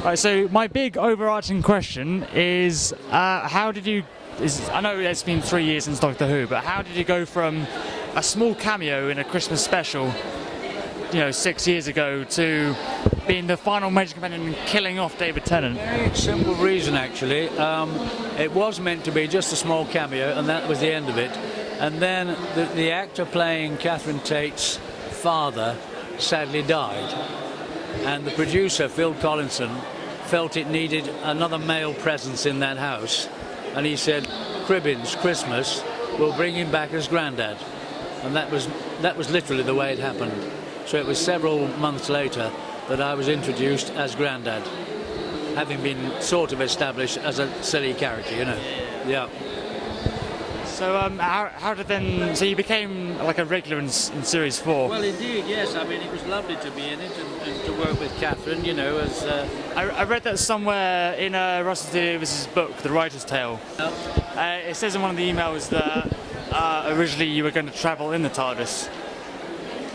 Right, so my big overarching question is, how did you? I know it's been 3 years since Doctor Who, but how did you go from a small cameo in a Christmas special, 6 years ago, to being the final major companion and killing off David Tennant? Very simple reason, actually. It was meant to be just a small cameo, and that was the end of it. And then the actor playing Catherine Tate's father sadly died. And the producer, Phil Collinson, felt it needed another male presence in that house. And he said, Cribbins, Christmas, will bring him back as Grandad. And that was literally the way it happened. So it was several months later that I was introduced as Grandad, having been sort of established as a silly character, Yeah. So how did then? So you became like a regular in Series 4. Well, indeed, yes. I mean, it was lovely to be in it and to work with Catherine. As I read that somewhere in Russell T Davies' book, The Writer's Tale. It says in one of the emails that originally you were going to travel in the TARDIS.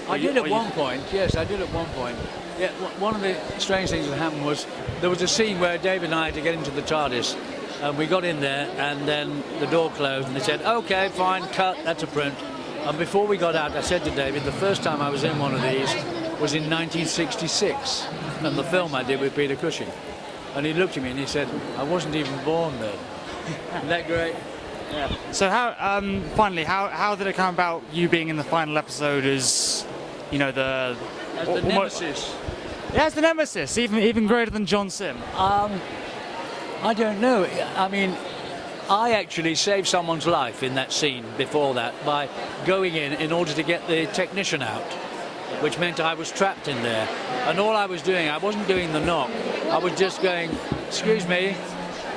I did at one point. Yes, I did at one point. Yeah. One of the strange things that happened was there was a scene where David and I had to get into the TARDIS. And we got in there, and then the door closed, and they said, "Okay, fine, cut. That's a print." And before we got out, I said to David, the first time I was in one of these was in 1966, and the film I did with Peter Cushing. And he looked at me and he said, "I wasn't even born then." Isn't that great? Yeah. So finally, how did it come about you being in the final episode as, the nemesis? Yeah, as the nemesis, even greater than John Sim. I don't know. I mean, I actually saved someone's life in that scene before that by going in order to get the technician out, which meant I was trapped in there. And all I was doing, I wasn't doing the knock. I was just going, "Excuse me."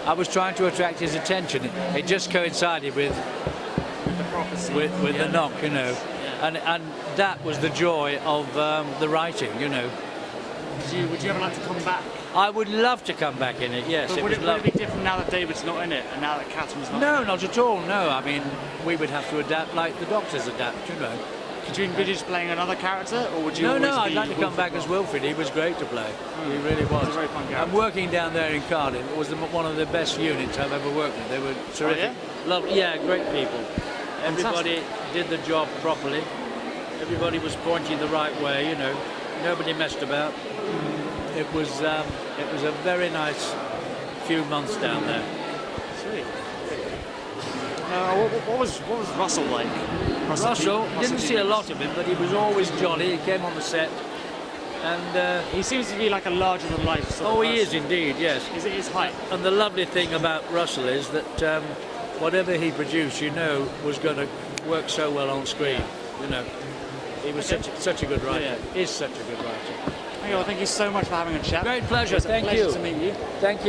I was trying to attract his attention. It just coincided with the prophecy, with the knock, Yeah. And that was the joy of the writing, Would you ever like to come back? I would love to come back in it, yes. But would it be different now that David's not in it and now that Catherine's not? No, not at all, no. I mean, we would have to adapt like the Doctors adapt, Could you envisage playing another character, or would you No, I'd like to come back as Wilfred. He was great to play. He really was. He was a very fun character. And working down there in Cardiff, it was one of the best units I've ever worked with. They were terrific. Lovely, great people. Everybody did the job properly. Everybody was pointing the right way, Nobody messed about. It was a very nice few months down there. Sweet. What was Russell like? Russell didn't see a lot of him, but he was always jolly. He came on the set, and he seems to be like a larger-than-life sort of person. He is indeed, yes. Is it his height? And the lovely thing about Russell is that whatever he produced, was going to work so well on screen. He was such a good writer. Yeah. Is such a good writer. Well, thank you so much for having a chat. Great pleasure. Thank you. Pleasure to meet you. Thank you.